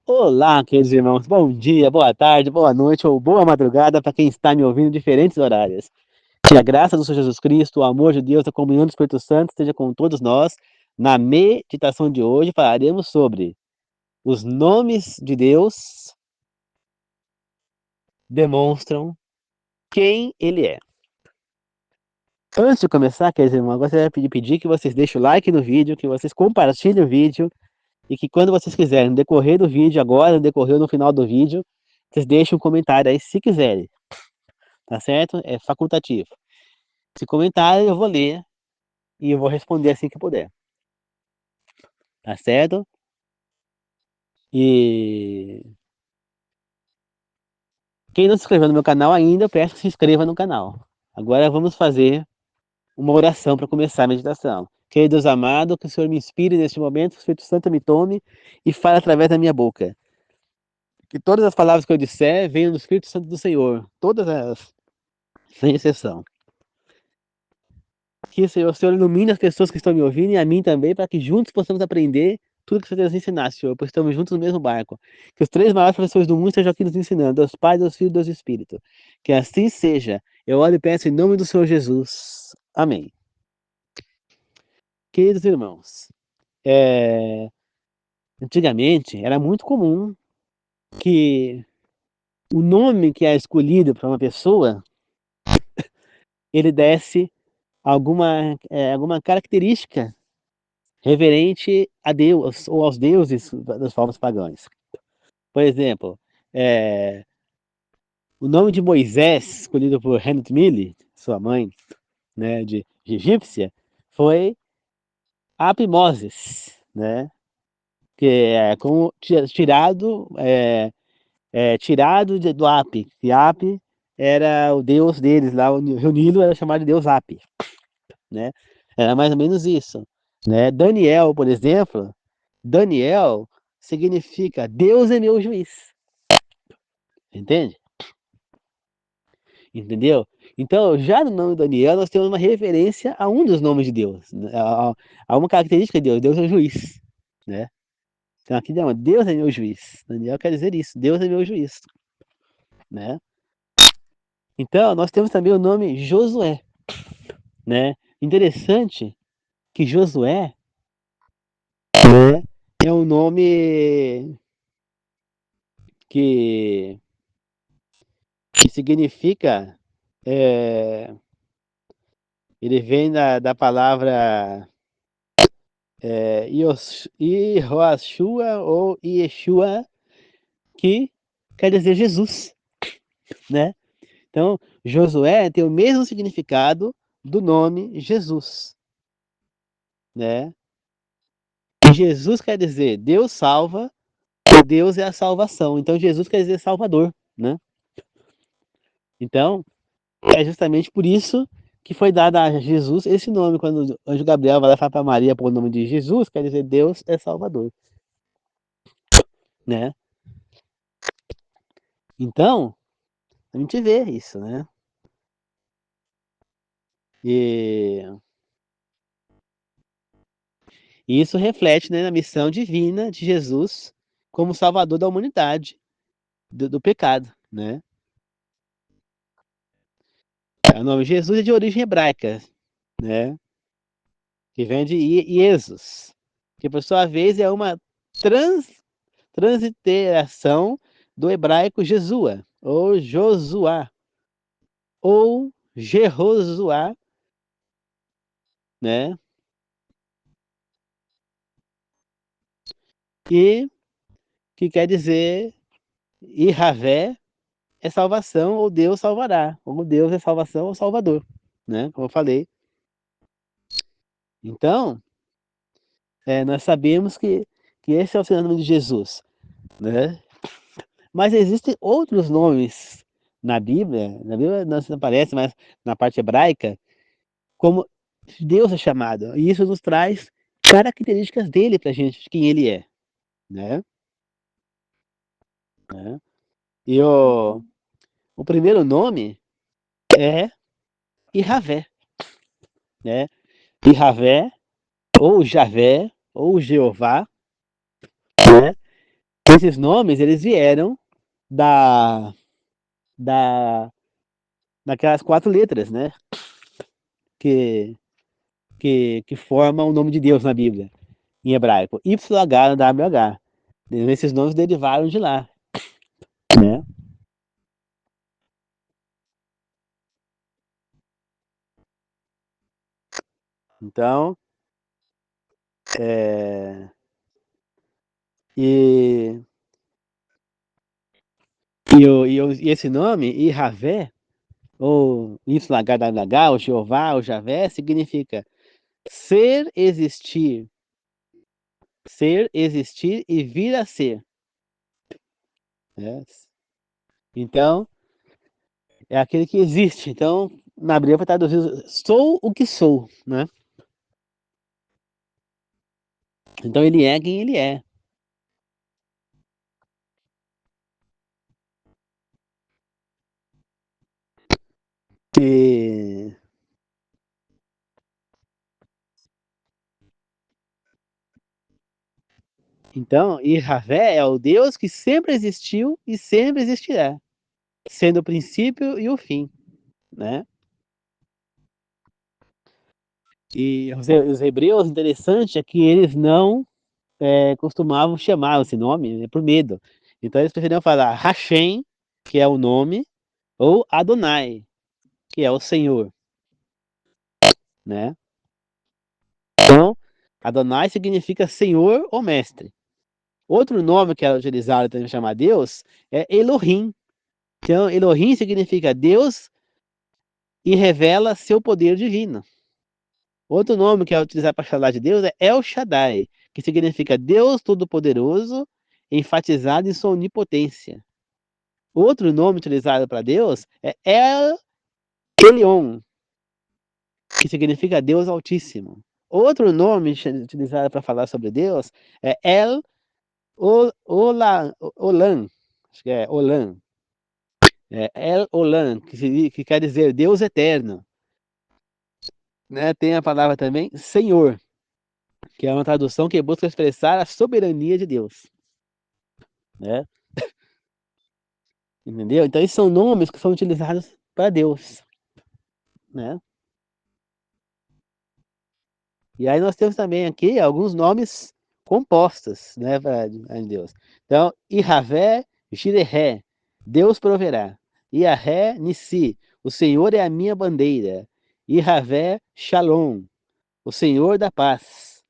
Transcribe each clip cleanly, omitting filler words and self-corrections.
Olá, queridos irmãos. Bom dia, boa tarde, boa noite ou boa madrugada para quem está me ouvindo em diferentes horários. Que a graça do Senhor Jesus Cristo, o amor de Deus, a comunhão do Espírito Santo esteja com todos nós. Na meditação de hoje falaremos sobre os nomes de Deus demonstram quem Ele é. Antes de começar, queridos irmãos, eu gostaria de pedir que vocês deixem o like no vídeo, que vocês compartilhem o vídeo e que quando vocês quiserem, no decorrer do vídeo agora, no decorrer ou no final do vídeo, vocês deixem um comentário aí se quiserem. Tá certo? É facultativo. Se comentarem, eu vou ler e eu vou responder assim que puder. Tá certo? E quem não se inscreveu no meu canal ainda, eu peço que se inscreva no canal. Agora vamos fazer uma oração para começar a meditação. Querido Deus amado, que o Senhor me inspire neste momento, que o Espírito Santo me tome e fale através da minha boca. Que todas as palavras que eu disser venham do Espírito Santo do Senhor. Todas elas, sem exceção. Que o Senhor ilumine as pessoas que estão me ouvindo e a mim também, para que juntos possamos aprender tudo que o Senhor nos ensinar, Senhor, pois estamos juntos no mesmo barco. Que os três maiores professores do mundo estejam aqui nos ensinando, Deus Pai, Deus Filho e Deus Espírito. Que assim seja. Eu oro e peço em nome do Senhor Jesus. Amém. Queridos irmãos, antigamente era muito comum que o nome que é escolhido para uma pessoa, ele desse alguma característica reverente a Deus ou aos deuses das povos pagãos. Por exemplo, é, o nome de Moisés, escolhido por Hannah Millie, sua mãe, né, de egípcia, foi Apimoses, né, que é tirado do Api, que Api era o deus deles lá, o Rio Nilo era chamado de deus Api, né, era mais ou menos isso, né. Daniel, por exemplo, Daniel significa Deus é meu juiz, entende? Entendeu? Então, já no nome Daniel, nós temos uma referência a um dos nomes de Deus, né? A uma característica de Deus. Deus é o juiz, né? Então aqui não, Deus é meu juiz. Daniel quer dizer isso, Deus é meu juiz, né? Então, nós temos também o nome Josué, né? Interessante que Josué, né, é um nome que, que significa, é, ele vem da palavra Ioshua ou Yeshua, que quer dizer Jesus, né? Então, Josué tem o mesmo significado do nome Jesus, né? E Jesus quer dizer Deus salva, ou Deus é a salvação. Então, Jesus quer dizer Salvador, né? Então, é justamente por isso que foi dado a Jesus esse nome. Quando o anjo Gabriel vai lá falar para Maria por o nome de Jesus, quer dizer Deus é Salvador, né? Então, a gente vê isso, né? E E isso reflete, né, na missão divina de Jesus como salvador da humanidade, do pecado, né? O nome Jesus é de origem hebraica, né? Que vem de Iesus, que por sua vez é uma transliteração do hebraico Jesua, ou Josuá, ou Jehosuá, né? E que quer dizer Ihavé é salvação, ou Deus salvará, ou Deus é salvação ou salvador, né? Como eu falei. Então, nós sabemos que esse é o sinônimo de Jesus, né? Mas existem outros nomes na Bíblia não se aparece, mas na parte hebraica, como Deus é chamado, e isso nos traz características dele pra gente, de quem ele é, né? Né? E o primeiro nome é Ihavé, né? Ihavé, ou Javé, ou Jeová, né? esses nomes, eles vieram da, da, daquelas 4 letras, né? Que formam o nome de Deus na Bíblia, em hebraico. YHWH. Esses nomes derivaram de lá, né? Então, e, e esse nome, Yahvé, ou YHWH, ou Jeová, ou Javé, significa ser, existir e vir a ser, né? Então, é aquele que existe. Então, na Bíblia vai traduzir, sou o que sou, né? Então, ele é quem ele é. E, então, Yahvé é o Deus que sempre existiu e sempre existirá, sendo o princípio e o fim, né? E os hebreus, interessante é que eles não costumavam chamar esse nome, né, por medo. Então eles preferiam falar Hashem, que é o nome, ou Adonai, que é o Senhor, né? Então, Adonai significa Senhor ou Mestre. Outro nome que é utilizado para chamar Deus é Elohim. Então, Elohim significa Deus e revela seu poder divino. Outro nome que é utilizado para falar de Deus é El Shaddai, que significa Deus Todo-Poderoso, enfatizado em sua onipotência. Outro nome utilizado para Deus é El Elyon, que significa Deus Altíssimo. Outro nome utilizado para falar sobre Deus é El Olam, acho que é Olam, El Olam, que quer dizer Deus Eterno. Né? Tem a palavra também Senhor, que é uma tradução que busca expressar a soberania de Deus. Né? Entendeu? Então, esses são nomes que são utilizados para Deus. Né? E aí nós temos também aqui alguns nomes compostos, né, para Deus. Então, Yahvé, Jirehé, Deus proverá. Yahvé, Nissi, o Senhor é a minha bandeira. Yahvé, Shalom, o Senhor da paz.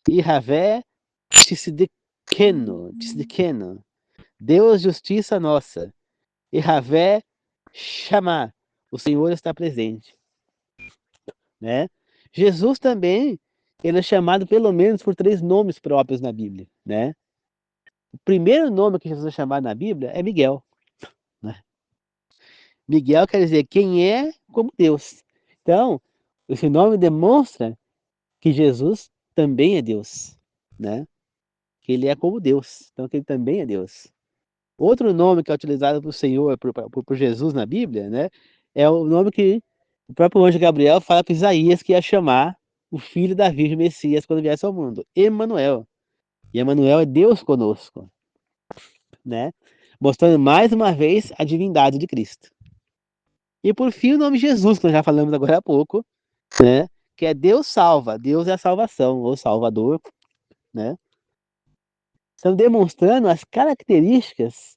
Yahvé, Tzidkenu, Deus justiça nossa. Yahvé, Shammah, o Senhor está presente. Né? Jesus também, ele é chamado pelo menos por 3 nomes próprios na Bíblia, né? O primeiro nome que Jesus é chamado na Bíblia é Miguel, né? Miguel quer dizer quem é como Deus. Então, esse nome demonstra que Jesus também é Deus, né? Que ele é como Deus, então que ele também é Deus. Outro nome que é utilizado para o Senhor, por Jesus na Bíblia, né? É o nome que o próprio anjo Gabriel fala para Isaías que ia chamar o filho da Virgem Messias quando viesse ao mundo, Emanuel. E Emanuel é Deus conosco, né? Mostrando mais uma vez a divindade de Cristo. E por fim o nome Jesus, que nós já falamos agora há pouco, né? Que é Deus salva, Deus é a salvação, ou Salvador, né? Estão demonstrando as características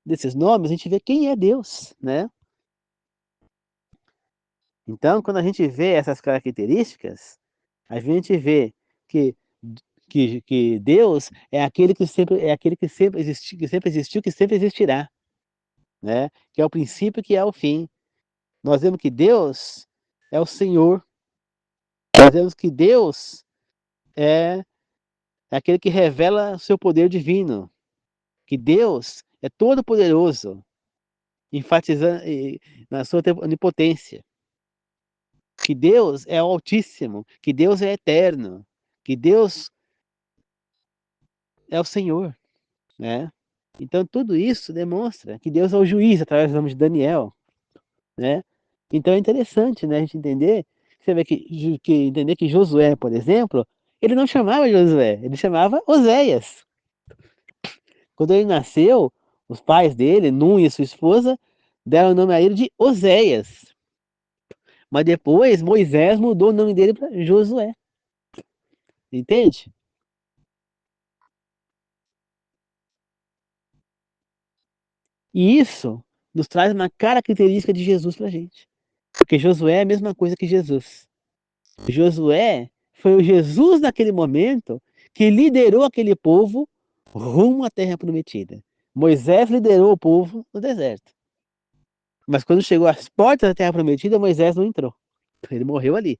desses nomes, a gente vê quem é Deus, né? Então, quando a gente vê essas características, a gente vê que, que Deus é aquele que sempre existiu, que sempre existirá, né? Que é o princípio, que é o fim. Nós vemos que Deus é o Senhor. Nós vemos que Deus é aquele que revela o seu poder divino. Que Deus é todo poderoso, enfatizando na sua onipotência. Que Deus é o Altíssimo, que Deus é eterno, que Deus é o Senhor, né? Então tudo isso demonstra que Deus é o juiz através do nome de Daniel, né? Então é interessante, né, a gente entender, você vê entender que Josué, por exemplo, ele não chamava Josué, ele chamava Oséias, Quando ele nasceu, os pais dele, Num e sua esposa, deram o nome a ele de Oséias. Mas depois Moisés mudou o nome dele para Josué. Entende? E isso nos traz uma característica de Jesus para a gente. Porque Josué é a mesma coisa que Jesus. Josué foi o Jesus naquele momento que liderou aquele povo rumo à terra prometida. Moisés liderou o povo no deserto. Mas quando chegou às portas da terra prometida, Moisés não entrou. Ele morreu ali.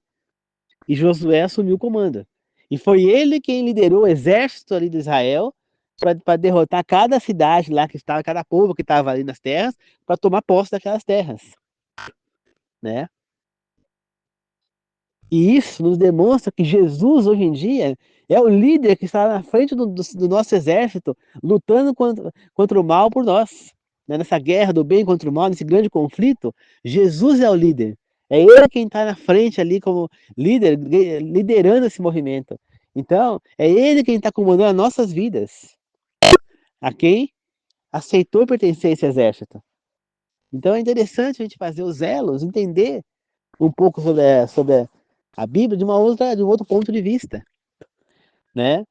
E Josué assumiu o comando. E foi ele quem liderou o exército ali de Israel para derrotar cada cidade lá que estava, cada povo que estava ali nas terras, para tomar posse daquelas terras, né? E isso nos demonstra que Jesus, hoje em dia, é o líder que está na frente do nosso exército, lutando contra o mal por nós. Né? Nessa guerra do bem contra o mal, nesse grande conflito, Jesus é o líder. É ele quem está na frente ali como líder, liderando esse movimento. Então, é ele quem está comandando as nossas vidas. A quem aceitou pertencer a esse exército. Então é interessante a gente fazer os elos, entender um pouco sobre a Bíblia de um outro ponto de vista, né?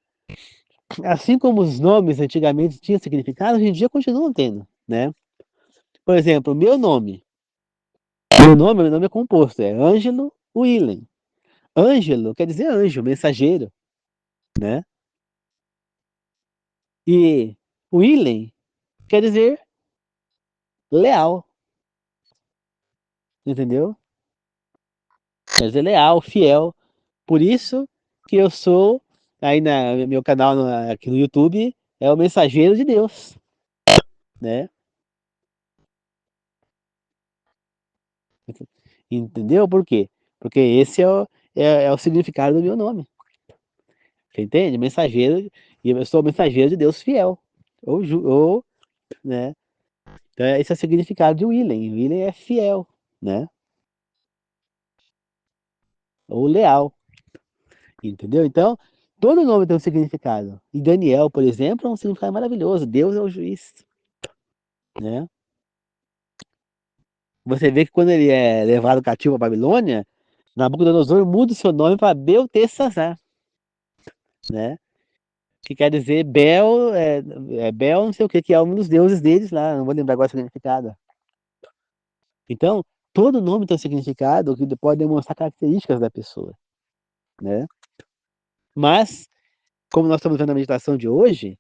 Assim como os nomes antigamente tinham significado, hoje em dia continuam tendo, né? Por exemplo, meu nome é composto, é Ângelo Willen. Ângelo quer dizer anjo, mensageiro, né? E Willen quer dizer leal, entendeu? Quer dizer leal, fiel. Por isso que eu sou, aí no meu canal aqui no YouTube, é o mensageiro de Deus, né? Entendeu? Por quê? Porque esse é o significado do meu nome. Você entende? Mensageiro, e eu sou mensageiro de Deus fiel. Ou, né? Então, esse é o significado de Willen. Willen é fiel, né? Ou leal, entendeu? Então, todo nome tem um significado. E Daniel, por exemplo, é um significado maravilhoso. Deus é o juiz, né? Você vê que quando ele é levado cativo à Babilônia, Nabucodonosor muda o seu nome para Beltesazar, né? Que quer dizer Bel, Bel não sei o que é um dos deuses deles lá, não vou lembrar agora o significado. Então, todo nome tem um significado que pode demonstrar características da pessoa, né? Mas, como nós estamos vendo na meditação de hoje,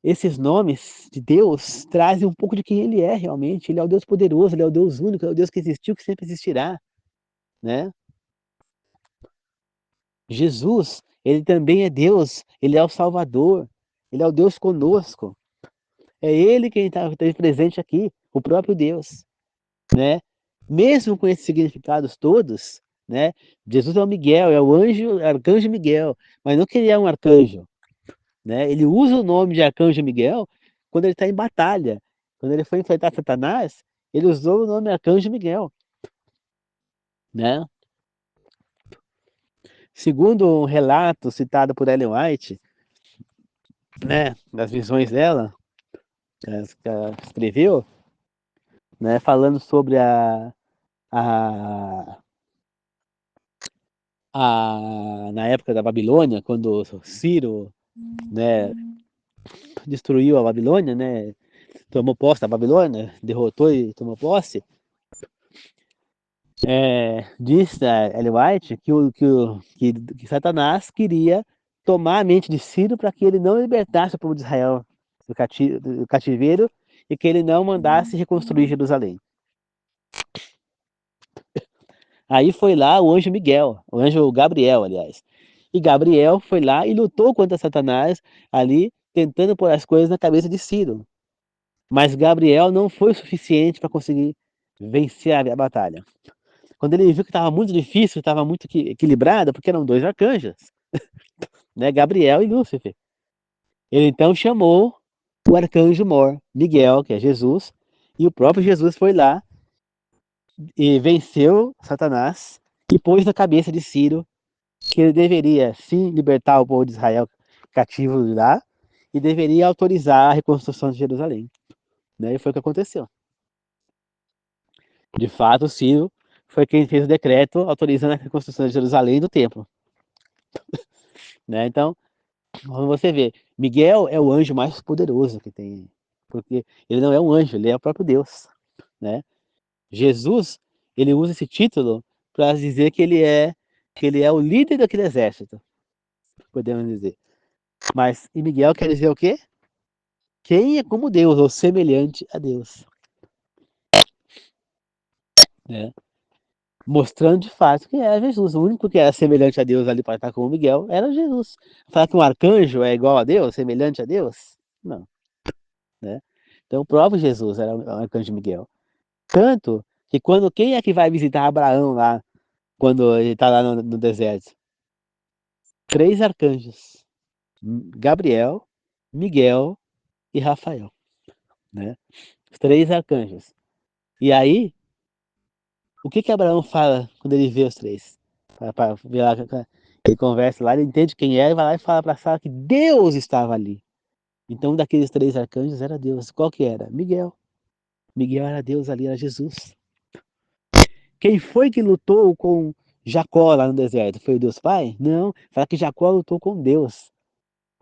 esses nomes de Deus trazem um pouco de quem ele é realmente. Ele é o Deus poderoso, ele é o Deus único, é o Deus que existiu, que sempre existirá, né? Jesus, ele também é Deus, ele é o Salvador, ele é o Deus conosco. É ele quem esteve presente aqui, o próprio Deus, né? Mesmo com esses significados todos, né? Jesus é o Miguel, é o anjo, arcanjo Miguel, mas não que ele é um arcanjo, né? Ele usa o nome de arcanjo Miguel quando ele está em batalha. Quando ele foi enfrentar Satanás, ele usou o nome arcanjo Miguel, né? Segundo um relato citado por Ellen White, né, das visões dela, que ela escreveu, né, falando sobre a, na época da Babilônia, quando Ciro, né, destruiu a Babilônia, né, tomou posse da Babilônia, derrotou e tomou posse, diz a Ellen White que Satanás queria tomar a mente de Ciro para que ele não libertasse o povo de Israel do cativeiro e que ele não mandasse reconstruir Jerusalém. Aí foi lá o anjo Miguel, o anjo Gabriel, aliás. E Gabriel foi lá e lutou contra Satanás ali, tentando pôr as coisas na cabeça de Ciro. Mas Gabriel não foi o suficiente para conseguir vencer a batalha. Quando ele viu que estava muito difícil, estava muito equilibrado, porque eram dois arcanjos, né? Gabriel e Lúcifer. Ele então chamou o arcanjo mor, Miguel, que é Jesus, e o próprio Jesus foi lá e venceu Satanás e pôs na cabeça de Ciro que ele deveria sim libertar o povo de Israel cativo de lá e deveria autorizar a reconstrução de Jerusalém. Né? E foi o que aconteceu. De fato, Ciro foi quem fez o decreto autorizando a reconstrução de Jerusalém e do templo. Né? Então, quando você vê, Miguel é o anjo mais poderoso que tem, porque ele não é um anjo, ele é o próprio Deus. Né? Jesus, ele usa esse título para dizer que ele é o líder daquele exército, podemos dizer. Mas e Miguel quer dizer o quê? Quem é como Deus, ou semelhante a Deus. Né? Mostrando de fato que era Jesus. O único que era semelhante a Deus ali para estar com o Miguel era Jesus. Falar que um arcanjo é igual a Deus, semelhante a Deus? Não. Né? Então o próprio Jesus era o arcanjo Miguel. Tanto que quando quem é que vai visitar Abraão lá, quando ele está lá no deserto? 3 arcanjos. Gabriel, Miguel e Rafael. Né? Os 3 arcanjos. E aí, o que Abraão fala quando ele vê os 3? Para ver lá, ele conversa lá, ele entende quem é e vai lá e fala para Sara que Deus estava ali. Então, daqueles 3 arcanjos era Deus. Qual que era? Miguel. Miguel era Deus ali, era Jesus. Quem foi que lutou com Jacó lá no deserto? Foi o Deus Pai? Não, fala que Jacó lutou com Deus.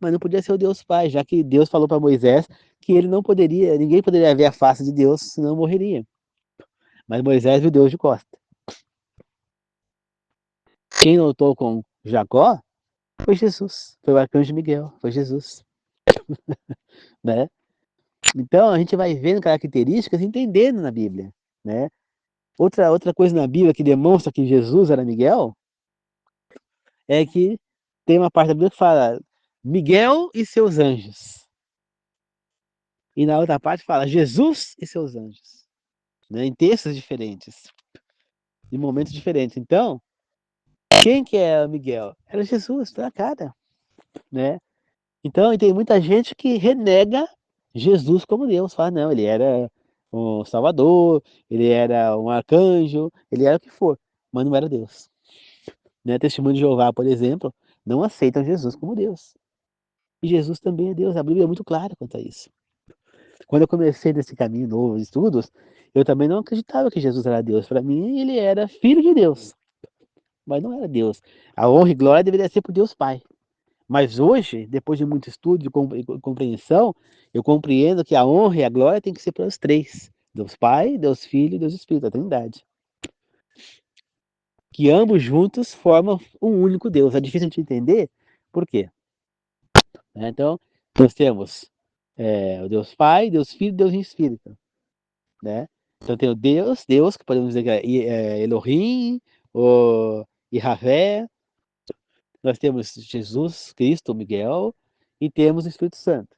Mas não podia ser o Deus Pai, já que Deus falou para Moisés que ele não poderia, ninguém poderia ver a face de Deus, senão morreria. Mas Moisés viu Deus de costa. Quem lutou com Jacó foi Jesus, foi o arcanjo Miguel, foi Jesus. Né? Então a gente vai vendo características e entendendo na Bíblia. Né? Outra coisa na Bíblia que demonstra que Jesus era Miguel é que tem uma parte da Bíblia que fala Miguel e seus anjos. E na outra parte fala Jesus e seus anjos. Né? Em textos diferentes, em momentos diferentes. Então, quem que é Miguel? Era Jesus, na cara. Né? Então, e tem muita gente que renega Jesus como Deus. Fala, não, ele era um salvador, ele era um arcanjo, ele era o que for, mas não era Deus. Né? Testemunho de Jeová, por exemplo, não aceitam Jesus como Deus. E Jesus também é Deus. A Bíblia é muito clara quanto a isso. Quando eu comecei nesse caminho novo de estudos, eu também não acreditava que Jesus era Deus. Para mim, ele era filho de Deus, mas não era Deus. A honra e glória deveria ser por Deus Pai. Mas hoje, depois de muito estudo e compreensão, eu compreendo que a honra e a glória tem que ser para os 3. Deus Pai, Deus Filho e Deus Espírito, a Trindade. Que ambos juntos formam um único Deus. É difícil de entender, por quê? Então, nós temos o Deus Pai, Deus Filho e Deus Espírito. Né? Então tem o Deus, que podemos dizer que é Elohim, ou Yahvé. Nós temos Jesus Cristo, Miguel, e temos o Espírito Santo.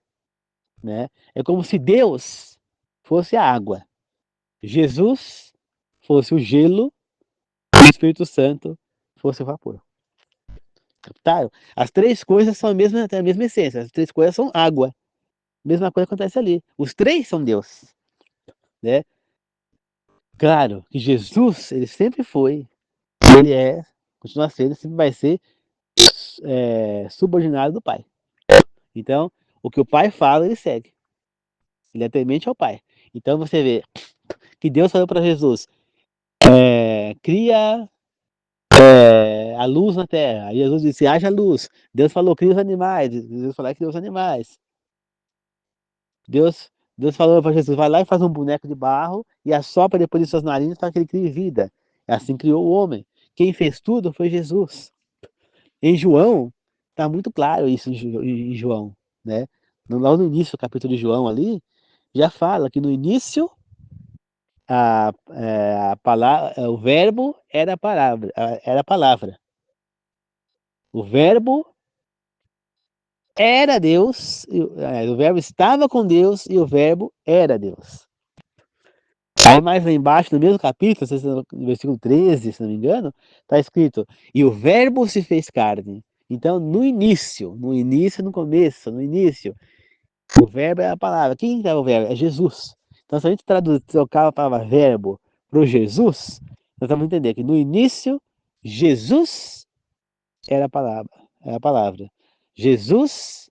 Né? É como se Deus fosse a água, Jesus fosse o gelo, e o Espírito Santo fosse o vapor. Captaram? As 3 coisas são têm a mesma essência, as 3 coisas são água. Mesma coisa acontece ali. Os 3 são Deus. Né? Claro que Jesus, ele sempre foi, ele continua sendo, sempre vai ser subordinado do Pai. Então, o que o Pai fala, ele segue. Ele é temente ao Pai. Então você vê que Deus falou para Jesus, cria a luz na terra. Aí Jesus disse, haja luz. Deus falou, cria os animais. Deus falou, cria os animais. Deus falou para Jesus, vai lá e faz um boneco de barro e assopra depois de suas narinas para que ele crie vida. Assim criou o homem. Quem fez tudo foi Jesus. Em João, está muito claro isso em João. Né? Lá no início do capítulo de João ali, já fala que no início o verbo era a palavra, era a palavra. O verbo era Deus, o verbo estava com Deus e o verbo era Deus. Aí mais lá embaixo, no mesmo capítulo, no versículo 13, se não me engano, está escrito, e o verbo se fez carne. Então, no início, no início, o verbo é a palavra. Quem é o verbo? É Jesus. Então, se a gente trocar a palavra verbo para o Jesus, nós vamos entender que no início, Jesus era a palavra. Jesus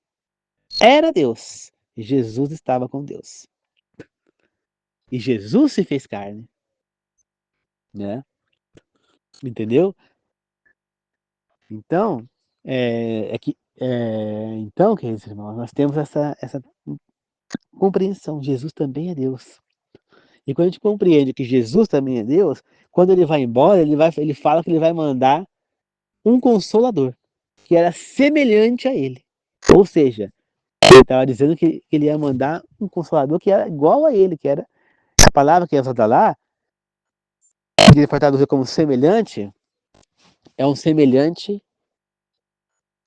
era Deus. Jesus estava com Deus. E Jesus se fez carne, né? Entendeu? Então, então, queridos irmãos, nós temos essa compreensão. Jesus também é Deus. E quando a gente compreende que Jesus também é Deus, quando ele vai embora, ele fala que ele vai mandar um consolador, que era semelhante a ele. Ou seja, ele estava dizendo que ele ia mandar um consolador que era igual a ele, que era a palavra que é usada lá, que ele foi traduzir como semelhante, é um semelhante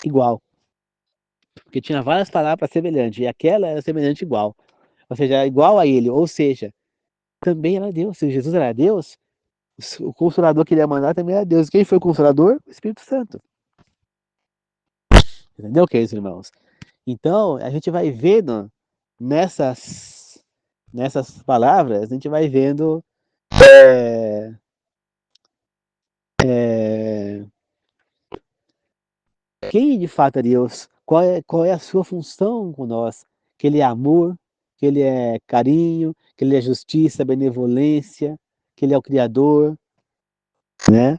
igual. Porque tinha várias palavras para semelhante, e aquela era semelhante igual. Ou seja, era igual a ele, ou seja, também era Deus. Se Jesus era Deus, o consolador que ele ia mandar também era Deus. Quem foi o consolador? O Espírito Santo. Entendeu, queridos irmãos? Então, a gente vai vendo nessas palavras, a gente vai vendo é, é, quem de fato é Deus, qual é a sua função com nós, que ele é amor, que ele é carinho, que ele é justiça, benevolência, que ele é o Criador, né?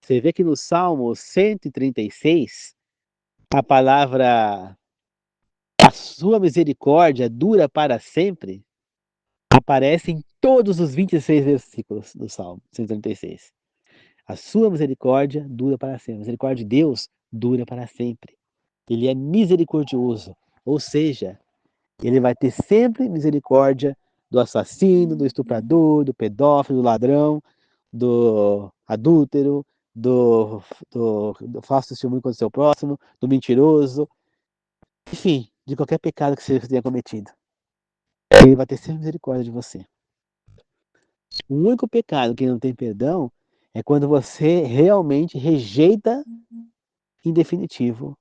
Você vê que no Salmo 136, a palavra a sua misericórdia dura para sempre, aparece em todos os 26 versículos do Salmo 136. A sua misericórdia dura para sempre. A misericórdia de Deus dura para sempre. Ele é misericordioso, ou seja, ele vai ter sempre misericórdia do assassino, do estuprador, do pedófilo, do ladrão, do adúltero, do falso testemunho contra o seu próximo, do mentiroso, enfim, de qualquer pecado que você tenha cometido. Ele vai ter sempre misericórdia de você. O único pecado que não tem perdão é quando você realmente rejeita em definitivo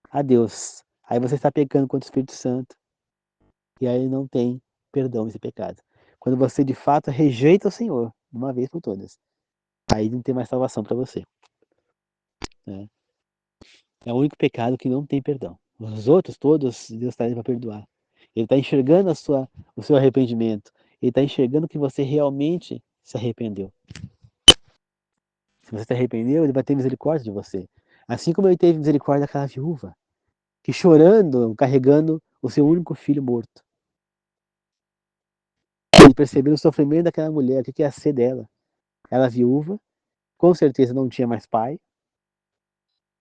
a Deus. Aí você está pecando contra o Espírito Santo. E aí não tem perdão esse pecado. Quando você de fato rejeita o Senhor, de uma vez por todas, aí não tem mais salvação para você. Né? É o único pecado que não tem perdão. Os outros todos, Deus está aí para perdoar. Ele está enxergando o seu arrependimento. Ele está enxergando que você realmente se arrependeu. Se você se arrependeu, ele vai ter misericórdia de você. Assim como ele teve misericórdia daquela viúva, que chorando, carregando o seu único filho morto. Ele percebeu o sofrimento daquela mulher, o que ia ser dela. Ela viúva, com certeza não tinha mais pai,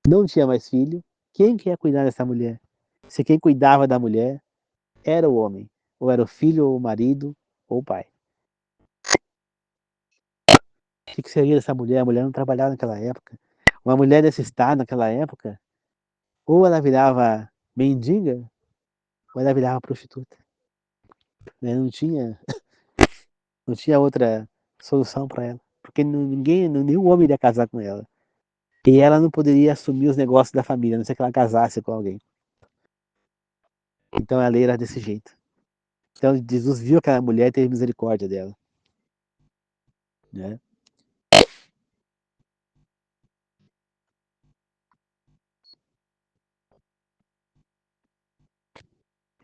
não tinha mais filho. Quem que ia cuidar dessa mulher? Se quem cuidava da mulher era o homem, ou era o filho, ou o marido, ou o pai. O que seria dessa mulher? A mulher não trabalhava naquela época. Uma mulher desse estado naquela época, ou ela virava mendiga, ou ela virava prostituta. Né? Não tinha outra solução para ela. Porque nenhum homem iria casar com ela. E ela não poderia assumir os negócios da família, a não ser que ela casasse com alguém. Então a lei era desse jeito. Então Jesus viu aquela mulher e teve misericórdia dela. Né?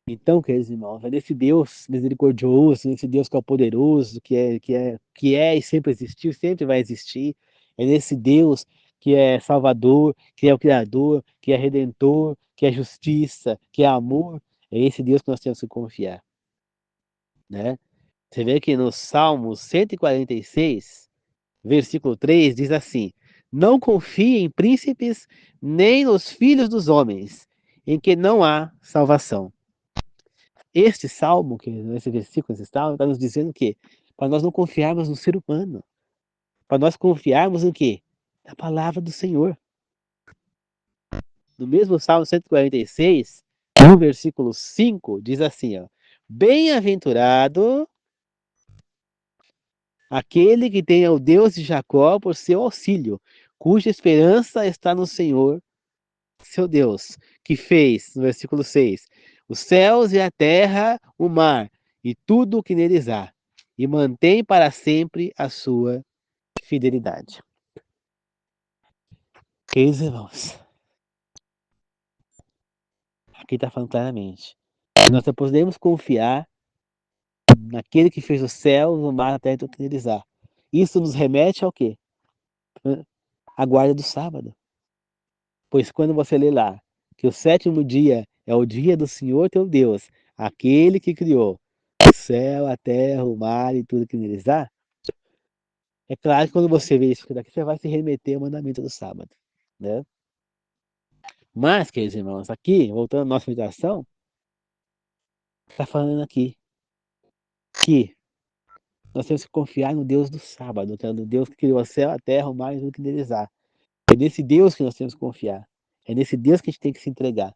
Então, queridos irmãos, é nesse Deus misericordioso, nesse Deus que é o poderoso, que é e sempre existiu, sempre vai existir. É nesse Deus que é Salvador, que é o Criador, que é Redentor, que é justiça, que é amor. É esse Deus que nós temos que confiar. Né? Você vê que no Salmo 146, versículo 3, diz assim: Não confie em príncipes, nem nos filhos dos homens, em que não há salvação. Este salmo, esse versículo, esse salmo, está nos dizendo que para nós não confiarmos no ser humano, para nós confiarmos no quê? Na palavra do Senhor. No mesmo Salmo 146, no versículo 5, diz assim, ó: Bem-aventurado aquele que tem o Deus de Jacó por seu auxílio, cuja esperança está no Senhor, seu Deus, que fez, no versículo 6, os céus e a terra, o mar e tudo o que neles há, e mantém para sempre a sua fidelidade. Queridos irmãos, Aqui está falando claramente. Nós só podemos confiar naquele que fez o céu, o mar, a terra e tudo que neles há. Isso nos remete ao quê? A guarda do sábado. Pois quando você lê lá que o sétimo dia é o dia do Senhor teu Deus, aquele que criou o céu, a terra, o mar e tudo que neles há, é claro que quando você vê isso daqui, você vai se remeter ao mandamento do sábado, né? Mas, queridos irmãos, aqui, voltando à nossa meditação, está falando aqui que nós temos que confiar no Deus do sábado, que é o Deus que criou o céu, a terra, o mar e tudo que neles há. É nesse Deus que nós temos que confiar. É nesse Deus que a gente tem que se entregar.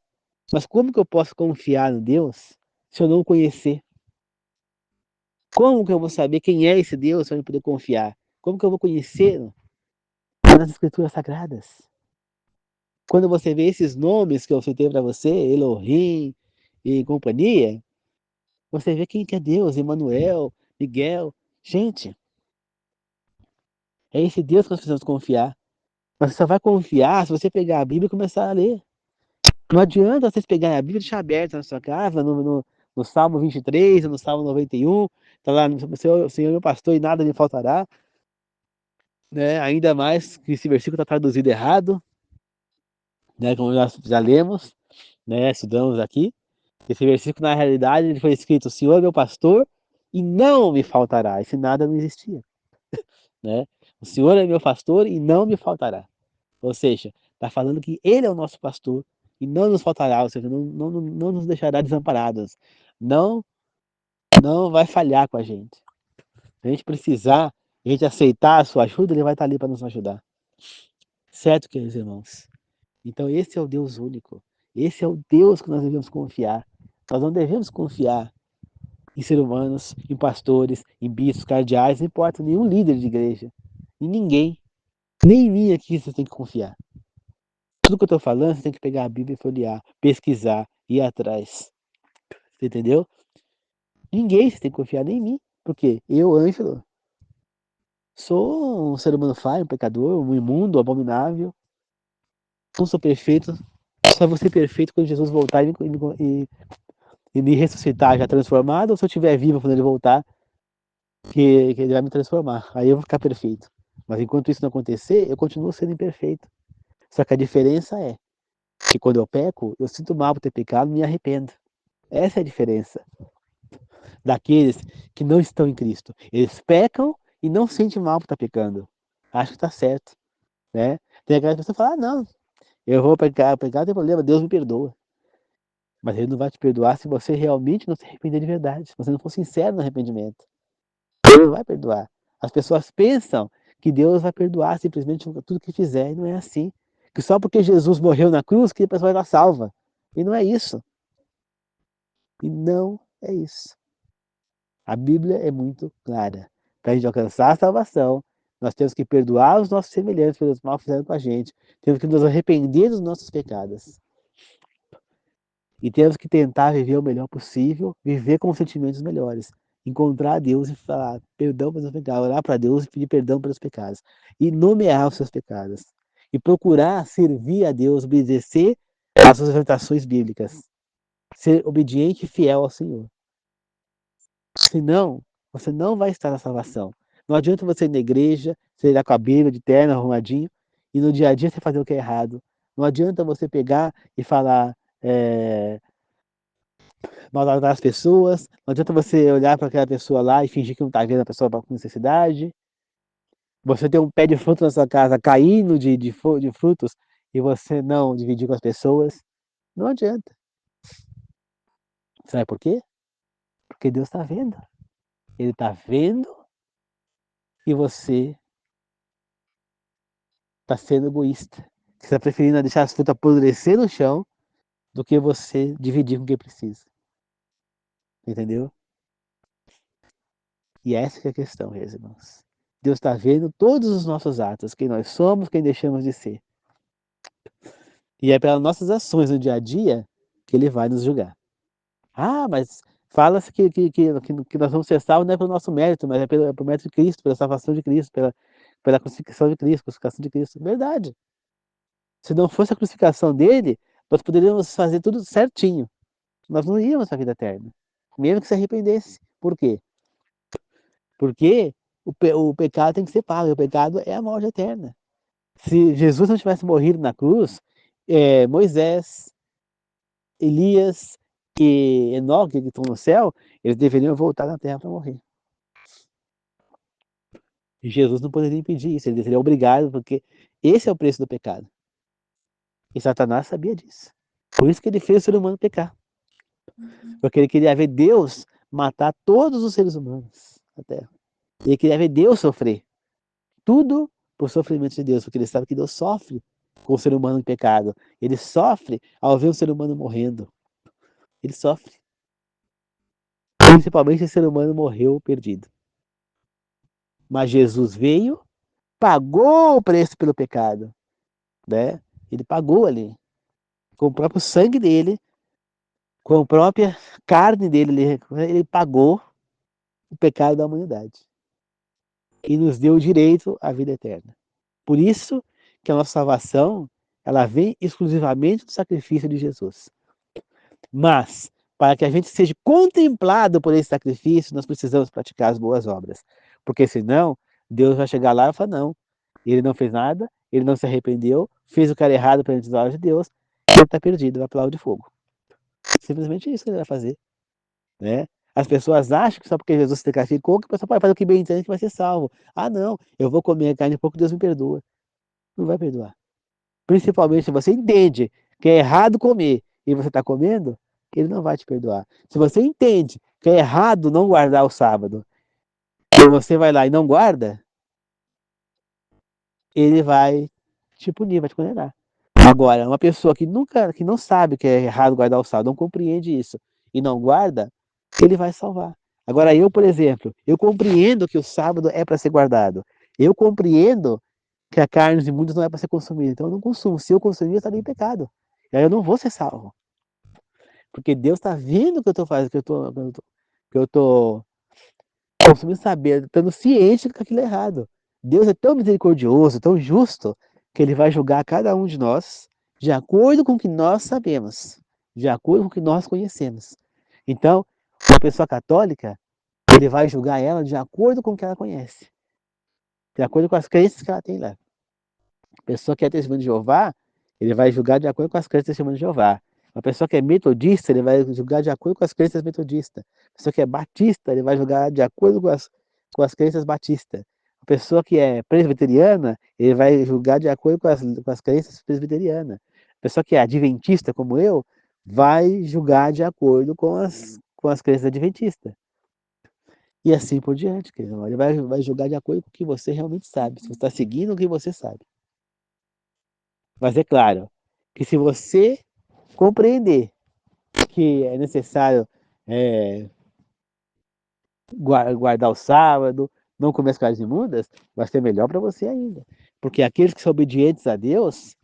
Mas como que eu posso confiar no Deus se eu não o conhecer? Como que eu vou saber quem é esse Deus se eu não poder confiar? Como que eu vou conhecê-lo? Nas Escrituras Sagradas. Quando você vê esses nomes que eu citei para você, Elohim e companhia, você vê quem que é Deus, Emmanuel, Miguel. Gente, é esse Deus que nós precisamos confiar. Mas você só vai confiar se você pegar a Bíblia e começar a ler. Não adianta vocês pegarem a Bíblia e deixar aberta na sua casa, no Salmo 23, no Salmo 91, tá lá, Senhor é meu pastor e nada me faltará, né? Ainda mais que esse versículo está traduzido errado, né? Como nós já lemos, né? Estudamos aqui. Esse versículo, na realidade, ele foi escrito: o Senhor é meu pastor e não me faltará. Esse nada não existia, né? O Senhor é meu pastor e não me faltará. Ou seja, está falando que Ele é o nosso pastor e não nos faltará, ou seja, não nos deixará desamparados. Não, não vai falhar com a gente. Se a gente precisar, a gente aceitar a sua ajuda, Ele vai estar ali para nos ajudar. Certo, queridos irmãos? Então esse é o Deus único. Esse é o Deus que nós devemos confiar. Nós não devemos confiar em seres humanos, em pastores, em bispos, cardeais, não importa, nenhum líder de igreja. Em ninguém. Nem em mim aqui você tem que confiar. Tudo que eu estou falando, você tem que pegar a Bíblia e folhear, pesquisar, ir atrás. Você entendeu? Ninguém você tem que confiar, nem em mim. Porque eu, Ângelo, sou um ser humano falho, um pecador, um imundo, um abominável. Não sou perfeito. Só vou ser perfeito quando Jesus voltar e me ressuscitar já transformado, ou se eu estiver vivo quando ele voltar, que ele vai me transformar. Aí eu vou ficar perfeito. Mas enquanto isso não acontecer, eu continuo sendo imperfeito. Só que a diferença é que quando eu peco, eu sinto mal por ter pecado e me arrependo. Essa é a diferença daqueles que não estão em Cristo. Eles pecam e não sentem mal por estar pecando. Acho que está certo, né? Tem aquela pessoa que fala: ah, não, eu vou pecar, não tem problema, Deus me perdoa. Mas Ele não vai te perdoar se você realmente não se arrepender de verdade, se você não for sincero no arrependimento. Deus não vai perdoar. As pessoas pensam que Deus vai perdoar simplesmente tudo que fizer, e não é assim. Que só porque Jesus morreu na cruz que a pessoa vai estar salva. E não é isso. E não é isso. A Bíblia é muito clara. Para a gente alcançar a salvação, nós temos que perdoar os nossos semelhantes pelos mal que fizeram com a gente. Temos que nos arrepender dos nossos pecados. E temos que tentar viver o melhor possível, viver com sentimentos melhores. Encontrar Deus e falar perdão pelos pecados, orar para Deus e pedir perdão pelos pecados. E nomear os seus pecados. E procurar servir a Deus, obedecer às suas orientações bíblicas. Ser obediente e fiel ao Senhor. Senão, você não vai estar na salvação. Não adianta você ir na igreja, você ir com a Bíblia de terno, arrumadinho, e no dia a dia você fazer o que é errado. Não adianta você pegar e falar maltratar as pessoas. Não adianta você olhar para aquela pessoa lá e fingir que não está vendo a pessoa com necessidade. Você ter um pé de fruto na sua casa caindo de frutos e você não dividir com as pessoas. Não adianta. Sabe por quê? Porque Deus está vendo. Ele está vendo e você está sendo egoísta. Você está preferindo deixar as frutas apodrecer no chão do que você dividir com quem precisa. Entendeu? E essa que é a questão, meus irmãos. Deus está vendo todos os nossos atos, quem nós somos, quem deixamos de ser. E é pelas nossas ações no dia a dia que ele vai nos julgar. Ah, mas fala-se que nós vamos ser salvos não é pelo nosso mérito, mas é pelo mérito de Cristo, pela salvação de Cristo, pela crucificação de Cristo, crucificação de Cristo. Verdade. Se não fosse a crucificação dele, Nós poderíamos fazer tudo certinho. Nós não íamos para a vida eterna. Mesmo que se arrependesse. Por quê? Porque o pecado tem que ser pago. E o pecado é a morte eterna. Se Jesus não tivesse morrido na cruz, Moisés, Elias e Enoque, que estão no céu, eles deveriam voltar na terra para morrer. E Jesus não poderia impedir isso, ele seria obrigado, porque esse é o preço do pecado. E Satanás sabia disso. Por isso que ele fez o ser humano pecar. Porque ele queria ver Deus matar todos os seres humanos na terra. Ele queria ver Deus sofrer. Tudo por sofrimento de Deus, porque ele sabe que Deus sofre com o ser humano em pecado. Ele sofre ao ver o ser humano morrendo. Ele sofre. Principalmente se o ser humano morreu perdido. Mas Jesus veio, pagou o preço pelo pecado, né? Ele pagou ali, com o próprio sangue dele, com a própria carne dele, ele pagou o pecado da humanidade e nos deu o direito à vida eterna. Por isso que a nossa salvação, ela vem exclusivamente do sacrifício de Jesus. Mas, para que a gente seja contemplado por esse sacrifício, nós precisamos praticar as boas obras. Porque senão, Deus vai chegar lá e falar, não, ele não fez nada, ele não se arrependeu, fez o cara errado perante os olhos de Deus, ele está perdido, vai para o lago de fogo. Simplesmente isso que ele vai fazer. Né? As pessoas acham que só porque Jesus se sacrificou, que a pessoa pode fazer o que bem entende que vai ser salvo. Ah, não, eu vou comer a carne pouco, Deus me perdoa. Não vai perdoar. Principalmente se você entende que é errado comer e você está comendo, ele não vai te perdoar. Se você entende que é errado não guardar o sábado e você vai lá e não guarda, ele vai te punir, vai te condenar. Agora, uma pessoa que não sabe que é errado guardar o sábado, não compreende isso e não guarda, ele vai salvar. Agora eu, por exemplo, eu compreendo que o sábado é para ser guardado. Eu compreendo que a carne de muitos não é para ser consumida. Então eu não consumo. Se eu consumir, eu estaria em pecado. E aí eu não vou ser salvo. Porque Deus está vendo o que eu estou fazendo, que eu tô consumindo saber, estando ciente que aquilo é errado. Deus é tão misericordioso, tão justo, que ele vai julgar cada um de nós de acordo com o que nós sabemos, de acordo com o que nós conhecemos. Então, uma pessoa católica, ele vai julgar ela de acordo com o que ela conhece, de acordo com as crenças que ela tem lá. A pessoa que é testemunha de Jeová, ele vai julgar de acordo com as crenças testemunhas de Jeová. Uma pessoa que é metodista, ele vai julgar de acordo com as crenças metodistas. Uma pessoa que é batista, ele vai julgar de acordo com as crenças batistas. A pessoa que é presbiteriana, ele vai julgar de acordo com as crenças presbiterianas. A pessoa que é adventista, como eu, vai julgar de acordo com as crenças adventistas. E assim por diante, querido. Ele vai julgar de acordo com o que você realmente sabe. Se você está seguindo o que você sabe. Mas é claro que se você compreender que é necessário guardar o sábado, não comer as carnes imundas, vai ser melhor para você ainda. Porque aqueles que são obedientes a Deus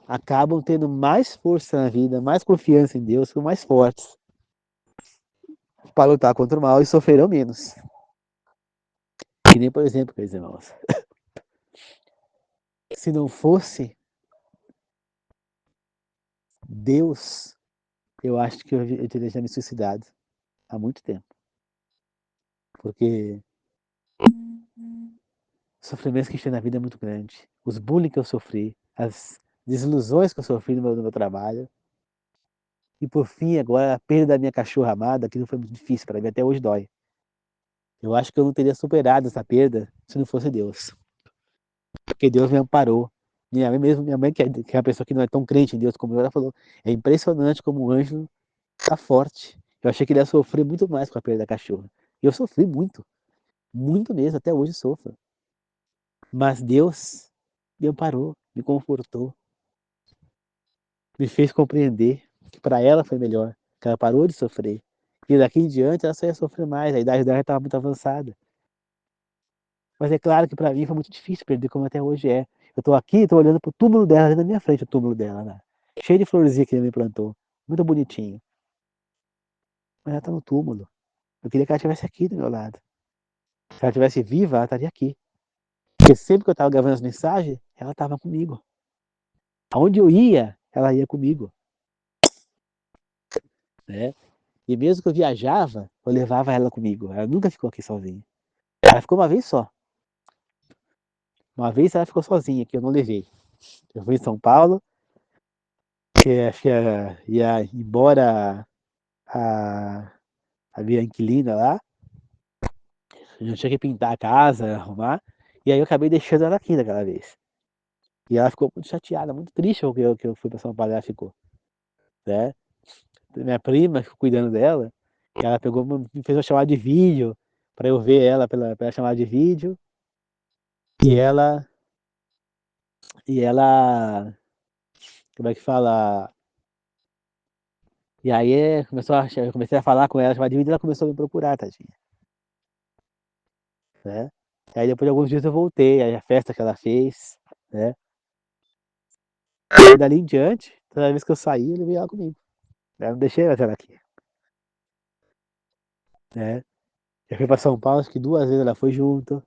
acabam tendo mais força na vida, mais confiança em Deus, são mais fortes para lutar contra o mal e sofrerão menos. Que nem, por exemplo, queridos irmãos, se não fosse Deus, eu acho que eu teria já me suicidado há muito tempo. Porque o sofrimento que eu tive na vida é muito grande. Os bullying que eu sofri, as desilusões que eu sofri no meu trabalho. E por fim, agora, a perda da minha cachorra amada, aquilo foi muito difícil para mim, até hoje dói. Eu acho que eu não teria superado essa perda se não fosse Deus. Porque Deus me amparou. Minha mãe que é uma pessoa que não é tão crente em Deus como eu, ela falou, é impressionante como o anjo tá forte. Eu achei que ele ia sofrer muito mais com a perda da cachorra. E eu sofri muito, muito mesmo, até hoje sofro. Mas Deus me amparou, me confortou, me fez compreender que para ela foi melhor, que ela parou de sofrer. E daqui em diante ela só ia sofrer mais, a idade dela estava muito avançada. Mas é claro que para mim foi muito difícil perder como até hoje é. Eu estou aqui, estou olhando pro túmulo dela, ali na minha frente o túmulo dela, né? Cheio de florzinha que ele me plantou, muito bonitinho. Mas ela está no túmulo. Eu queria que ela estivesse aqui do meu lado. Se ela estivesse viva, ela estaria aqui. Porque sempre que eu estava gravando as mensagens, ela estava comigo. Aonde eu ia, ela ia comigo. né? E mesmo que eu viajava, eu levava ela comigo. Ela nunca ficou aqui sozinha. Ela ficou uma vez só. Uma vez ela ficou sozinha, que eu não levei. Eu fui em São Paulo, que acho que ia embora a, a minha inquilina lá. Eu tinha que pintar a casa, arrumar. E aí eu acabei deixando ela aqui daquela vez. E ela ficou muito chateada, muito triste que eu fui pra São Paulo e ela ficou, né? Minha prima ficou cuidando dela. E ela pegou, me fez uma chamada de vídeo para eu ver ela pela chamada de vídeo. E ela, como é que fala? E aí eu comecei a falar com ela, chamada de vídeo, e ela começou a me procurar, tadinha, né? E aí depois de alguns dias eu voltei, aí a festa que ela fez, né? E dali em diante, toda vez que eu saí, ele veio lá comigo. Eu não deixei ela aqui, né? Eu fui para São Paulo, acho que 2 vezes ela foi junto.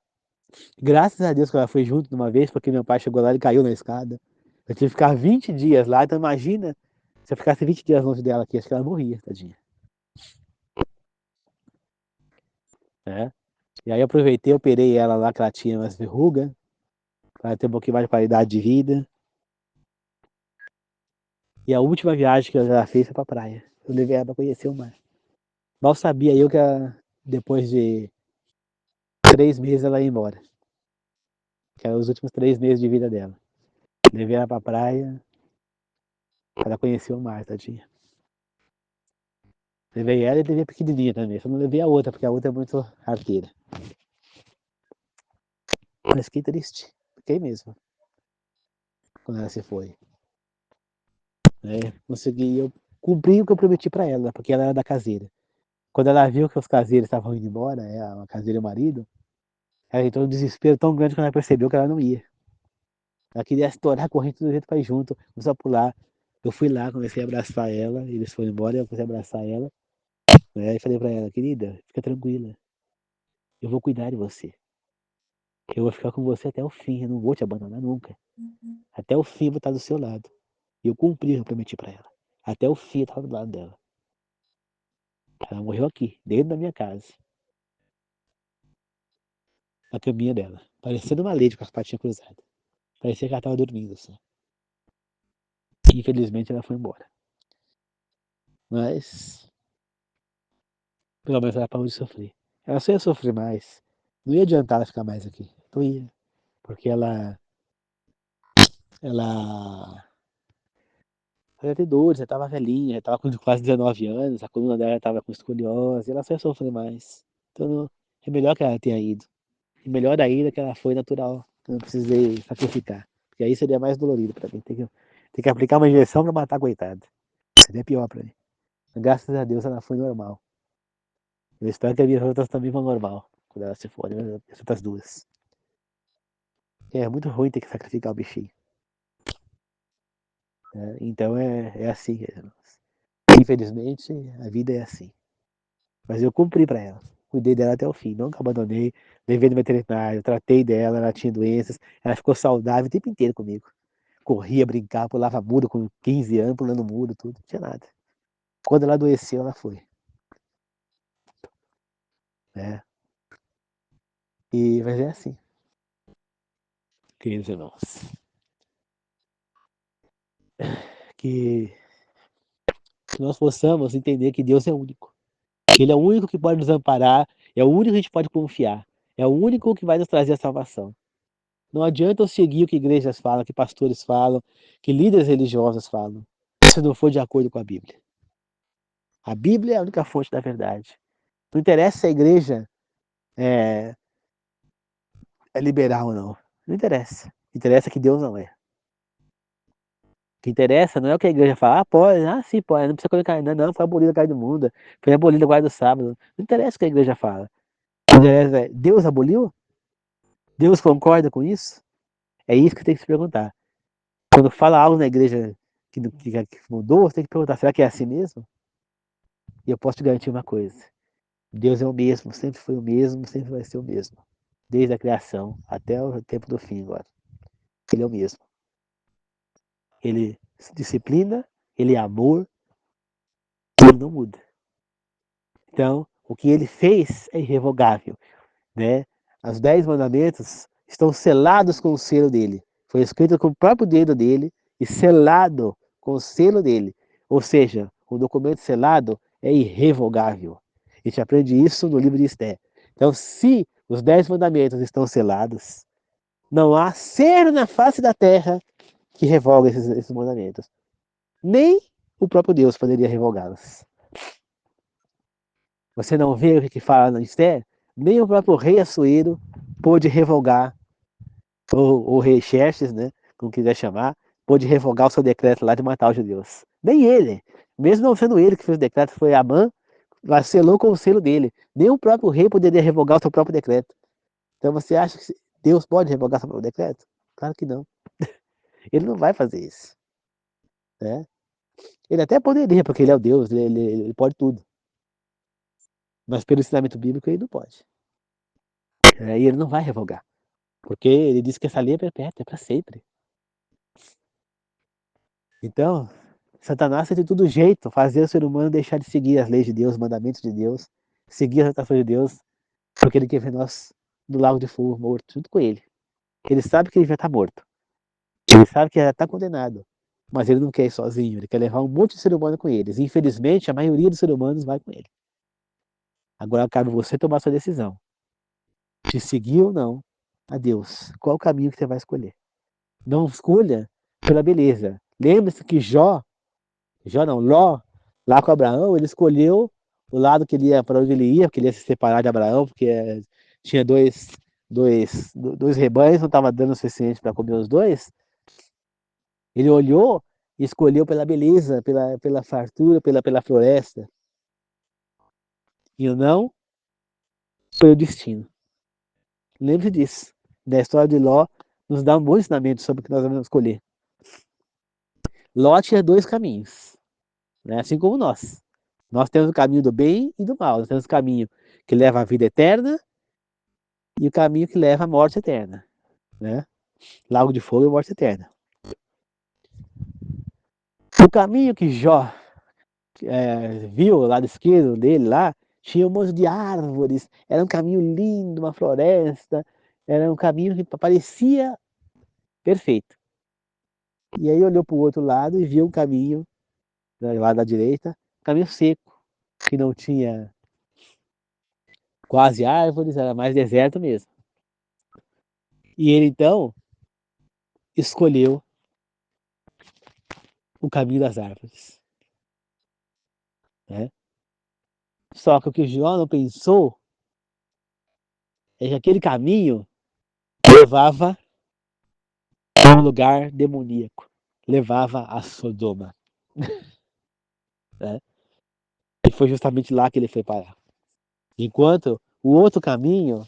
Graças a Deus que ela foi junto de uma vez, porque meu pai chegou lá e caiu na escada. Eu tive que ficar 20 dias lá, então imagina se eu ficasse 20 dias longe dela aqui, acho que ela morria, tadinha. Né? E aí eu aproveitei, operei ela lá, que ela tinha umas verrugas, para ter um pouquinho mais de qualidade de vida. E a última viagem que ela fez foi pra praia. Eu levei ela pra conhecer o mar. Mal sabia eu que depois de 3 meses ela ia embora. Que eram os últimos 3 meses de vida dela. Levei ela pra praia, pra ela conhecer o mar, tadinha. Levei ela e levei a pequenininha também. Só não levei a outra, porque a outra é muito arteira. Mas fiquei triste. Fiquei mesmo. Quando ela se foi. Né? Consegui, eu cumpri o que eu prometi pra ela, porque ela era da caseira. Quando ela viu que os caseiros estavam indo embora, a caseira e o marido, ela entrou num desespero tão grande que ela percebeu que ela não ia. Ela queria estourar a corrente do jeito para ir junto, começou a pular. Eu fui lá, comecei a abraçar ela, eles foram embora, eu comecei a abraçar ela, né? E falei pra ela, querida, fica tranquila, eu vou cuidar de você. Eu vou ficar com você até o fim, eu não vou te abandonar nunca. Até o fim eu vou estar do seu lado. E eu cumpri o que eu prometi pra ela. Até o fim eu estava do lado dela. Ela morreu aqui, dentro da minha casa, na caminha dela, parecendo uma lady com as patinhas cruzadas. Parecia que ela estava dormindo, assim. Infelizmente ela foi embora. Mas, pelo menos ela parou de sofrer. Ela só ia sofrer mais. Não ia adiantar ela ficar mais aqui. Não ia. Porque ela já tem dores, já estava velhinha, já estava com quase 19 anos, a coluna dela estava com escoliose, ela só ia sofrer mais. Então é melhor que ela tenha ido. E melhor ainda que ela foi natural. Eu não precisei sacrificar. Porque aí seria mais dolorido para mim. Ter que aplicar uma injeção para matar a coitada. Seria pior para mim. Graças a Deus ela foi normal. Eu espero que as minhas outras também vão normal. Quando elas se forem, as outras duas. É muito ruim ter que sacrificar o bichinho. Né? Então é assim. Infelizmente, a vida é assim. Mas eu cumpri para ela. Cuidei dela até o fim. Nunca abandonei. Levei no veterinário, tratei dela, ela tinha doenças. Ela ficou saudável o tempo inteiro comigo. Corria, brincava, pulava muro com 15 anos, pulando muro, tudo. Não tinha nada. Quando ela adoeceu, ela foi. Né? Mas é assim, queridos irmãos. Que nós possamos entender que Deus é único. Ele é o único que pode nos amparar, é o único que a gente pode confiar, é o único que vai nos trazer a salvação. Não adianta eu seguir o que igrejas falam, que pastores falam, que líderes religiosos falam, se não for de acordo com a Bíblia. A Bíblia é a única fonte da verdade. Não interessa se a igreja é, é liberal ou não. Não interessa. Interessa que Deus não é. O que interessa não é o que a igreja fala, pode, sim, pode, não precisa colocar, não, foi abolida a carne do mundo, foi abolida a guarda do sábado. Não interessa o que a igreja fala. O que interessa é, Deus aboliu? Deus concorda com isso? É isso que tem que se perguntar. Quando fala algo na igreja que mudou, você tem que perguntar, será que é assim mesmo? E eu posso te garantir uma coisa. Deus é o mesmo, sempre foi o mesmo, sempre vai ser o mesmo. Desde a criação até o tempo do fim agora. Ele é o mesmo. Ele disciplina, ele é amor, ele não muda. Então, o que ele fez é irrevogável, né? Os 10 mandamentos estão selados com o selo dele. Foi escrito com o próprio dedo dele e selado com o selo dele. Ou seja, o documento selado é irrevogável. A gente aprende isso no livro de Esté. Então, se os 10 mandamentos estão selados, não há ser na face da terra que revoga esses mandamentos. Nem o próprio Deus poderia revogá-los. Você não vê o que fala no Esther? Nem o próprio rei Assuero pôde revogar, ou o rei Xerxes, né, como quiser chamar, pôde revogar o seu decreto lá de matar os judeus. Nem ele, mesmo não sendo ele que fez o decreto, foi Amã, mas selou com o selo dele. Nem o próprio rei poderia revogar o seu próprio decreto. Então você acha que Deus pode revogar o seu próprio decreto? Claro que não. Ele não vai fazer isso. Né? Ele até poderia, porque ele é o Deus, ele pode tudo. Mas pelo ensinamento bíblico ele não pode. E ele não vai revogar. Porque ele diz que essa lei é perpétua, é para sempre. Então, Satanás tem de todo jeito fazer o ser humano deixar de seguir as leis de Deus, os mandamentos de Deus, seguir as orientações de Deus, porque ele quer ver nós do lago de fogo morto, junto com ele. Ele sabe que ele já está morto. Ele sabe que já está condenado. Mas ele não quer ir sozinho, ele quer levar um monte de ser humano com eles. Infelizmente, a maioria dos seres humanos vai com ele. Agora cabe você tomar sua decisão. De seguir ou não a Deus. Qual o caminho que você vai escolher? Não escolha pela beleza. Lembre-se que Ló, lá com Abraão, ele escolheu o lado que ele ia, para onde ele ia, porque ele ia se separar de Abraão, porque tinha dois rebanhos, não estava dando o suficiente para comer os dois. Ele olhou e escolheu pela beleza, pela fartura, pela floresta. E não foi o destino. Lembre-se disso. Da história de Ló nos dá um bom ensinamento sobre o que nós vamos escolher. Ló tinha 2 caminhos, né? Assim como nós. Nós temos o caminho do bem e do mal. Nós temos o caminho que leva à vida eterna e o caminho que leva à morte eterna. Né? Lago de fogo e morte eterna. O caminho que Jó viu o lado esquerdo dele lá, tinha um monte de árvores, era um caminho lindo, uma floresta, era um caminho que parecia perfeito. E aí olhou para o outro lado e viu um caminho, lá da direita, um caminho seco, que não tinha quase árvores, era mais deserto mesmo. E ele então escolheu o caminho das árvores. Né? Só que o que Jó não pensou é que aquele caminho levava a um lugar demoníaco, levava a Sodoma. Né? E foi justamente lá que ele foi parar. Enquanto o outro caminho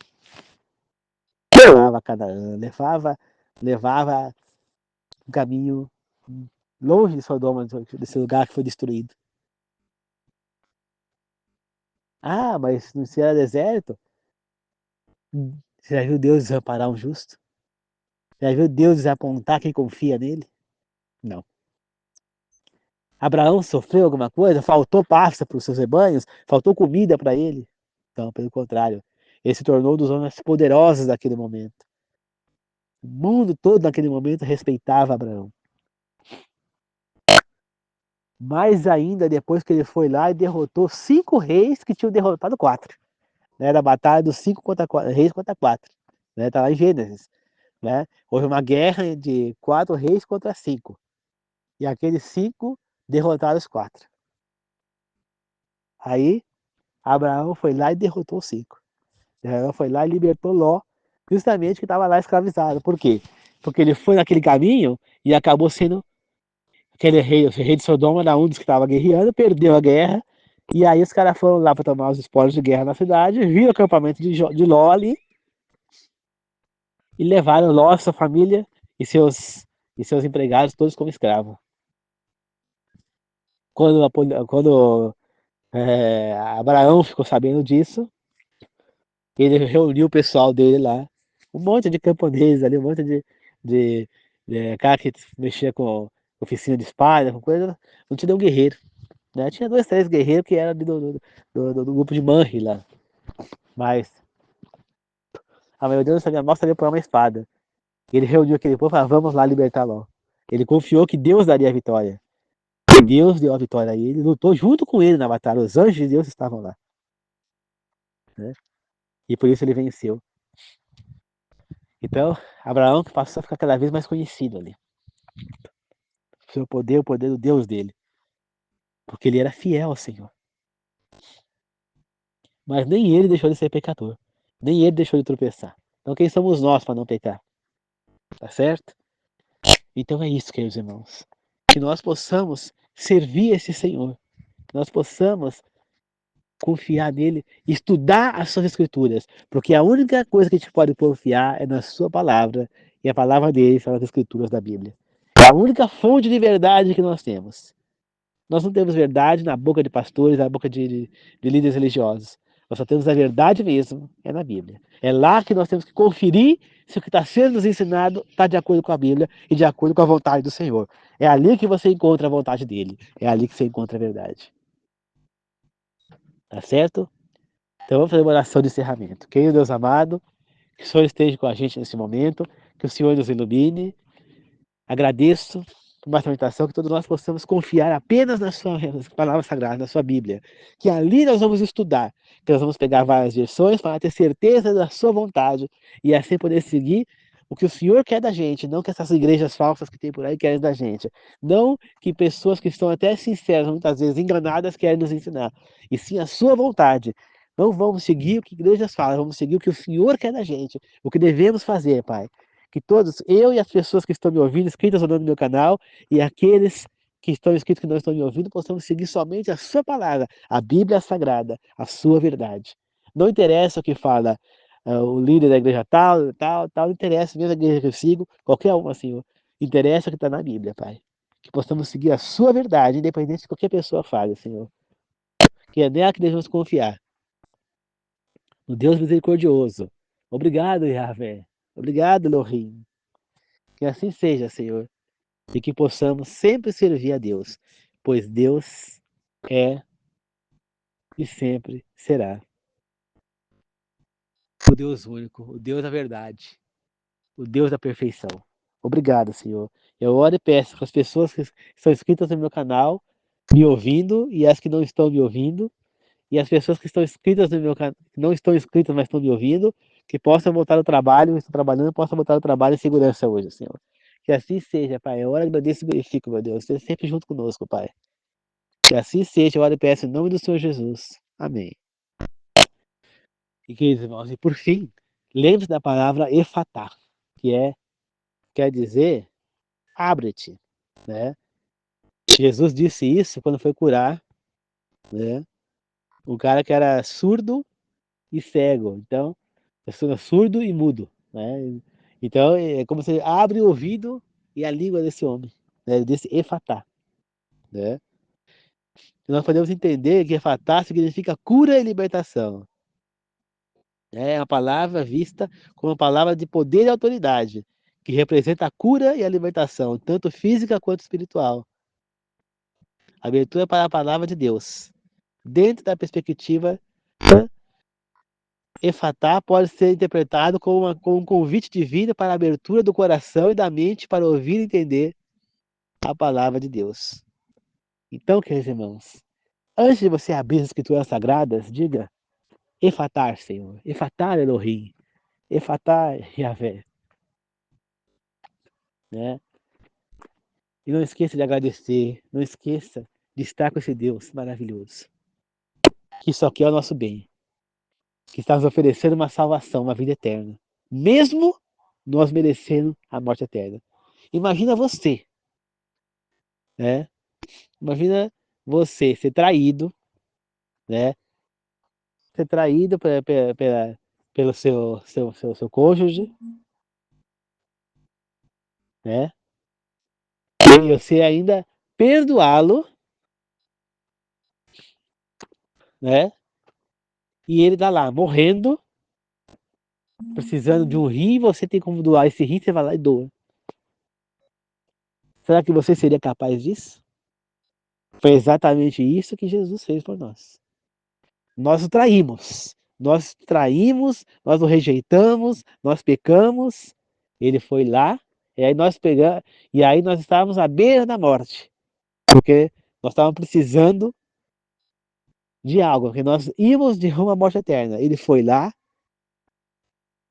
levava a Canaã, levava um caminho longe de Sodoma, desse lugar que foi destruído. Ah, mas se era deserto, você já viu Deus desamparar um justo? Já viu Deus desapontar quem confia nele? Não. Abraão sofreu alguma coisa? Faltou pasta para os seus rebanhos? Faltou comida para ele? Não, pelo contrário. Ele se tornou um dos homens poderosos daquele momento. O mundo todo naquele momento respeitava Abraão. Mais ainda depois que ele foi lá e derrotou 5 reis que tinham derrotado 4. Né? Era a batalha dos 5 reis contra 4. Né? Tá lá em Gênesis. Né? Houve uma guerra de 4 reis contra 5. E aqueles 5 derrotaram os 4. Aí Abraão foi lá e derrotou os 5. Abraão foi lá e libertou Ló, justamente que estava lá escravizado. Por quê? Porque ele foi naquele caminho e acabou sendo aquele rei, o rei de Sodoma era um dos que estava guerreando, perdeu a guerra, e aí os caras foram lá para tomar os espólios de guerra na cidade, viram o acampamento de Ló ali, e levaram Ló, sua família e seus empregados todos como escravos. Quando Abraão ficou sabendo disso, ele reuniu o pessoal dele lá, um monte de camponeses ali, um monte de cara que mexia com oficina de espada, com coisa, não tinha nenhum guerreiro. né? Tinha 2, 3 guerreiros que eram do grupo de Manri lá. Mas a maioria não sabia mal, sabia por uma espada. Ele reuniu aquele povo e falou, vamos lá libertar Ló. Ele confiou que Deus daria a vitória. E Deus deu a vitória a ele, lutou junto com ele na batalha. Os anjos de Deus estavam lá, né? E por isso ele venceu. Então, Abraão que passou a ficar cada vez mais conhecido ali. O seu poder, o poder do Deus dele. Porque ele era fiel ao Senhor. Mas nem ele deixou de ser pecador. Nem ele deixou de tropeçar. Então quem somos nós para não pecar? Tá certo? Então é isso, queridos irmãos. Que nós possamos servir esse Senhor. Que nós possamos confiar nele, estudar as suas escrituras. Porque a única coisa que a gente pode confiar é na sua palavra. E a palavra dele são as escrituras da Bíblia. É a única fonte de verdade que nós temos. Nós não temos verdade na boca de pastores, na boca de líderes religiosos. Nós só temos a verdade mesmo, é na Bíblia. É lá que nós temos que conferir se o que está sendo nos ensinado está de acordo com a Bíblia e de acordo com a vontade do Senhor. É ali que você encontra a vontade dele. É ali que você encontra a verdade. Tá certo? Então vamos fazer uma oração de encerramento. Querido Deus amado, que o Senhor esteja com a gente nesse momento, que o Senhor nos ilumine. Agradeço por mais meditação, que todos nós possamos confiar apenas na sua palavra sagrada, na sua Bíblia. Que ali nós vamos estudar, que nós vamos pegar várias versões para ter certeza da sua vontade e assim poder seguir o que o Senhor quer da gente, não que essas igrejas falsas que tem por aí querem da gente. Não que pessoas que estão até sinceras, muitas vezes enganadas, querem nos ensinar. E sim a sua vontade. Não vamos seguir o que igrejas falam, vamos seguir o que o Senhor quer da gente, o que devemos fazer, Pai. Que todos, eu e as pessoas que estão me ouvindo, inscritas ou não no meu canal, e aqueles que estão inscritos que não estão me ouvindo, possamos seguir somente a sua palavra, a Bíblia Sagrada, a sua verdade. Não interessa o que fala o líder da igreja tal, tal, tal, não interessa mesmo a igreja que eu sigo, qualquer uma, Senhor. Interessa o que está na Bíblia, Pai. Que possamos seguir a sua verdade, independente de qualquer pessoa fale, Senhor. Que é nela que devemos confiar. No Deus misericordioso. Obrigado, Yahvé. Obrigado, Elohim. Que assim seja, Senhor, e que possamos sempre servir a Deus, pois Deus é e sempre será o Deus único, o Deus da verdade, o Deus da perfeição. Obrigado, Senhor. Eu oro e peço para as pessoas que estão inscritas no meu canal, me ouvindo, e as que não estão me ouvindo, e as pessoas que estão inscritas no meu canal, que não estão inscritas, mas estão me ouvindo, que possam voltar ao trabalho, estão trabalhando, possam voltar ao trabalho em segurança hoje, Senhor. Que assim seja, Pai. Eu oro, agradeço e glorifico, meu Deus. Esteja sempre junto conosco, Pai. Que assim seja, eu oro e peço em nome do Senhor Jesus. Amém. E queridos irmãos, e por fim, lembre-se da palavra efatá, que quer dizer abre-te, né? Jesus disse isso quando foi curar, né? Um cara que era surdo e cego, então, surdo e mudo, né? Então, é como se abre o ouvido e a língua desse homem, né? Desse efatá, né? E nós podemos entender que efatá significa cura e libertação. É uma palavra vista como uma palavra de poder e autoridade, que representa a cura e a libertação, tanto física quanto espiritual. Abertura para a palavra de Deus. Dentro da perspectiva, efatá pode ser interpretado como um convite divino para a abertura do coração e da mente para ouvir e entender a palavra de Deus. Então, queridos irmãos, antes de você abrir as escrituras sagradas, diga, efatar, Senhor, efatar Elohim, efatar Yahvé, né? E não esqueça de agradecer, não esqueça de estar com esse Deus maravilhoso, que só quer o nosso bem, que está nos oferecendo uma salvação, uma vida eterna, mesmo nós merecendo a morte eterna. Imagina você, né? Imagina você ser traído, né? Ser traído pelo seu cônjuge, né? E você ainda perdoá-lo, né? E ele tá lá morrendo, precisando de um rim, e você tem como doar esse rim, você vai lá e doa. Será que você seria capaz disso? Foi exatamente isso que Jesus fez por nós. Nós o traímos. Nós traímos, nós o rejeitamos, nós pecamos. Ele foi lá, e aí nós pegamos, e aí nós estávamos à beira da morte. Porque nós estávamos precisando de algo, porque nós íamos de rumo à morte eterna. Ele foi lá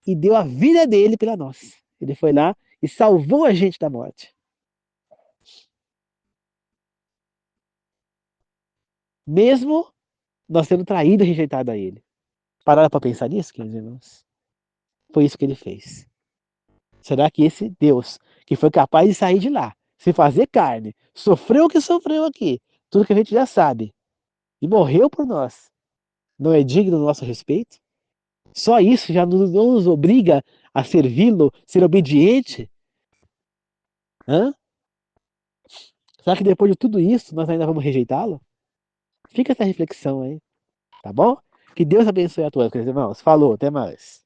e deu a vida dele pela nós. Ele foi lá e salvou a gente da morte. Mesmo nós tendo traído e rejeitado a ele. Pararam para pensar nisso, queridos irmãos? Foi isso que ele fez. Será que esse Deus, que foi capaz de sair de lá, se fazer carne, sofreu o que sofreu aqui, tudo que a gente já sabe, e morreu por nós, não é digno do nosso respeito? Só isso já não nos obriga a servi-lo, ser obediente? Hã? Será que depois de tudo isso nós ainda vamos rejeitá-lo? Fica essa reflexão aí, tá bom? Que Deus abençoe a todos, irmãos. Falou, até mais.